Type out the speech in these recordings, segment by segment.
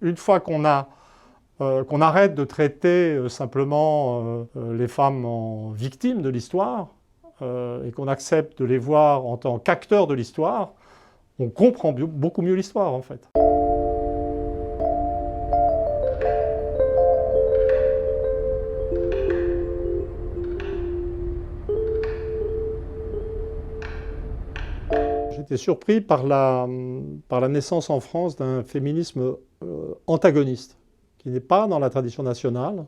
Une fois qu'on arrête de traiter simplement les femmes en victimes de l'histoire et qu'on accepte de les voir en tant qu'acteurs de l'histoire, on comprend beaucoup mieux l'histoire en fait. J'étais surpris par la naissance en France d'un féminisme antagoniste, qui n'est pas dans la tradition nationale.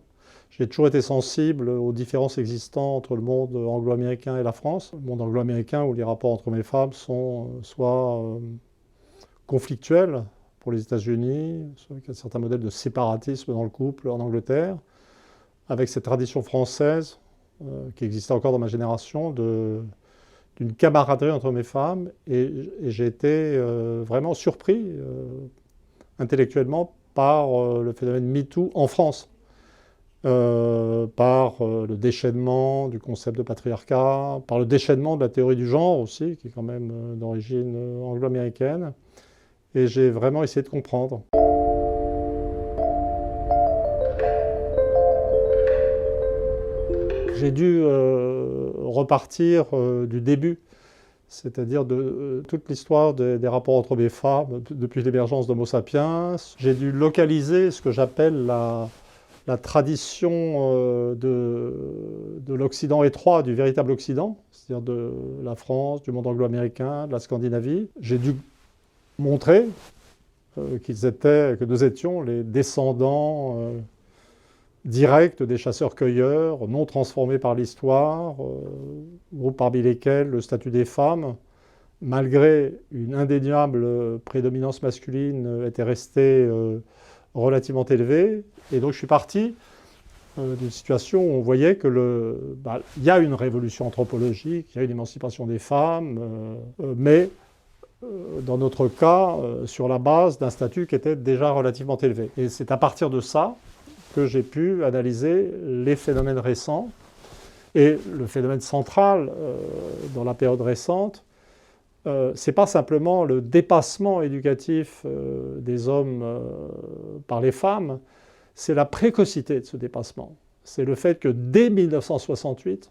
J'ai toujours été sensible aux différences existantes entre le monde anglo-américain et la France. Le monde anglo-américain où les rapports entre hommes et femmes sont soit conflictuels pour les États-Unis, soit avec un certain modèle de séparatisme dans le couple en Angleterre, avec cette tradition française qui existait encore dans ma génération d'une camaraderie entre hommes et femmes. Et j'ai été vraiment surpris intellectuellement par le phénomène MeToo en France. Par le déchaînement du concept de patriarcat, par le déchaînement de la théorie du genre aussi, qui est quand même d'origine anglo-américaine. Et j'ai vraiment essayé de comprendre. J'ai dû repartir du début, c'est-à-dire de toute l'histoire des rapports entre hommes et femmes, depuis l'émergence d'Homo sapiens. J'ai dû localiser ce que j'appelle la tradition de l'Occident étroit, du véritable Occident, c'est-à-dire de la France, du monde anglo-américain, de la Scandinavie. J'ai dû montrer que nous étions les descendants directs des chasseurs-cueilleurs, non transformés par l'histoire, groupes parmi lesquels le statut des femmes, malgré une indéniable prédominance masculine, était resté relativement élevé. Et donc je suis parti d'une situation où on voyait que il y a une révolution anthropologique, il y a une émancipation des femmes, mais dans notre cas, sur la base d'un statut qui était déjà relativement élevé. Et c'est à partir de ça que j'ai pu analyser les phénomènes récents. Et le phénomène central dans la période récente, c'est pas simplement le dépassement éducatif des hommes par les femmes, c'est la précocité de ce dépassement. C'est le fait que dès 1968,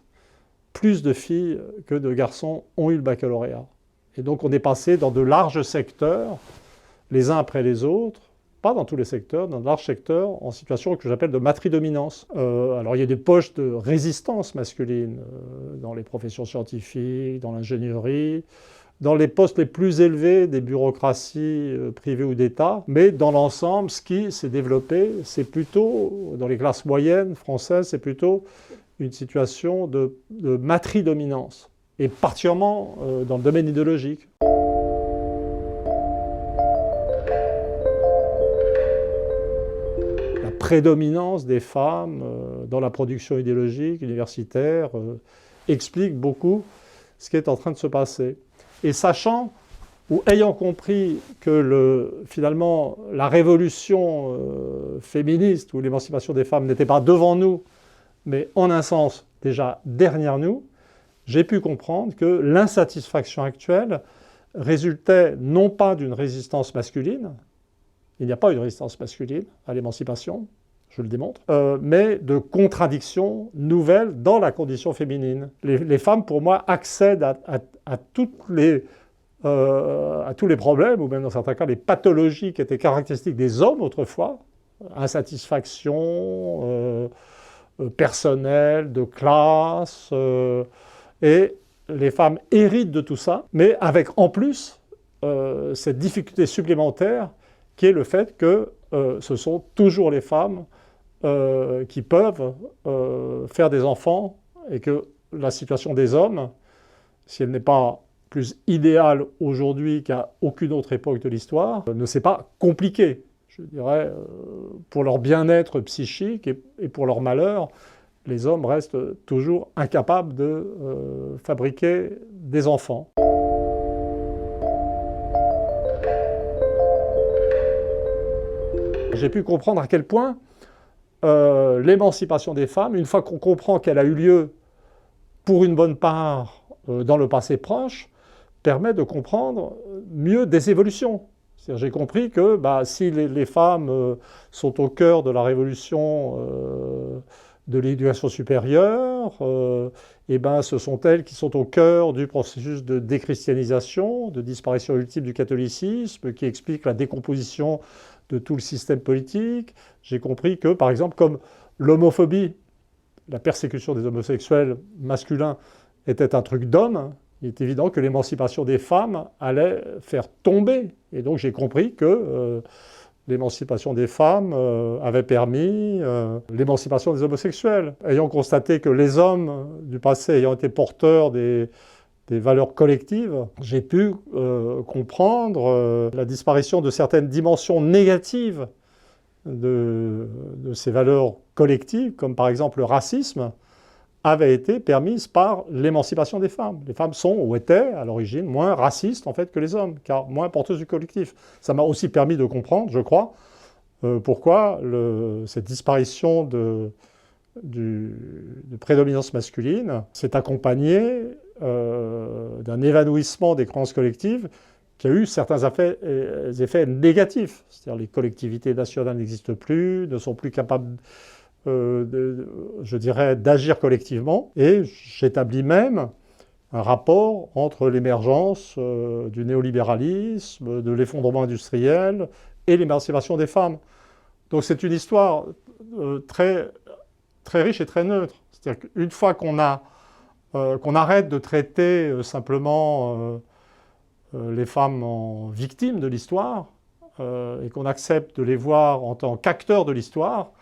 plus de filles que de garçons ont eu le baccalauréat. Et donc on est passé dans de larges secteurs, les uns après les autres, pas dans tous les secteurs, dans de larges secteurs, en situation que j'appelle de matridominance. Alors il y a des poches de résistance masculine dans les professions scientifiques, dans l'ingénierie, dans les postes les plus élevés des bureaucraties privées ou d'État, mais dans l'ensemble, ce qui s'est développé, c'est plutôt, dans les classes moyennes françaises, c'est plutôt une situation de matridominance, et particulièrement dans le domaine idéologique. La prédominance des femmes dans la production idéologique, universitaire, explique beaucoup ce qui est en train de se passer. Et sachant, ou ayant compris que finalement la révolution féministe ou l'émancipation des femmes n'était pas devant nous, mais en un sens déjà derrière nous, j'ai pu comprendre que l'insatisfaction actuelle résultait non pas d'une résistance masculine, il n'y a pas une résistance masculine à l'émancipation, je le démontre, mais de contradictions nouvelles dans la condition féminine. Les femmes, pour moi, accèdent à tous les problèmes, ou même dans certains cas, les pathologies qui étaient caractéristiques des hommes autrefois, insatisfaction personnelle, de classe, et les femmes héritent de tout ça, mais avec en plus cette difficulté supplémentaire qui est le fait que ce sont toujours les femmes qui peuvent faire des enfants et que la situation des hommes, si elle n'est pas plus idéale aujourd'hui qu'à aucune autre époque de l'histoire, ne s'est pas compliquée. Je dirais, pour leur bien-être psychique et pour leur malheur, les hommes restent toujours incapables de fabriquer des enfants. J'ai pu comprendre à quel point l'émancipation des femmes, une fois qu'on comprend qu'elle a eu lieu pour une bonne part dans le passé proche, permet de comprendre mieux des évolutions. J'ai compris que si les femmes sont au cœur de la révolution de l'éducation supérieure, ce sont elles qui sont au cœur du processus de déchristianisation, de disparition ultime du catholicisme, qui explique la décomposition de tout le système politique. J'ai compris que, par exemple, comme l'homophobie, la persécution des homosexuels masculins était un truc d'homme, il est évident que l'émancipation des femmes allait faire tomber. Et donc j'ai compris que l'émancipation des femmes avait permis l'émancipation des homosexuels. Ayant constaté que les hommes du passé ayant été porteurs des valeurs collectives, j'ai pu comprendre la disparition de certaines dimensions négatives de ces valeurs collectives, comme par exemple le racisme, avait été permise par l'émancipation des femmes. Les femmes sont ou étaient à l'origine moins racistes en fait que les hommes, car moins porteuses du collectif. Ça m'a aussi permis de comprendre, je crois, pourquoi cette disparition de prédominance masculine s'est accompagnée d'un évanouissement des croyances collectives qui a eu certains effets négatifs. C'est-à-dire les collectivités nationales n'existent plus, ne sont plus capables je dirais, d'agir collectivement. Et j'établis même un rapport entre l'émergence du néolibéralisme, de l'effondrement industriel et l'émancipation des femmes. Donc c'est une histoire très, très riche et très neutre. C'est-à-dire qu'une fois qu'on arrête de traiter simplement les femmes en victimes de l'histoire et qu'on accepte de les voir en tant qu'acteurs de l'histoire,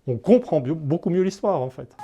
on comprend beaucoup mieux l'histoire, en fait.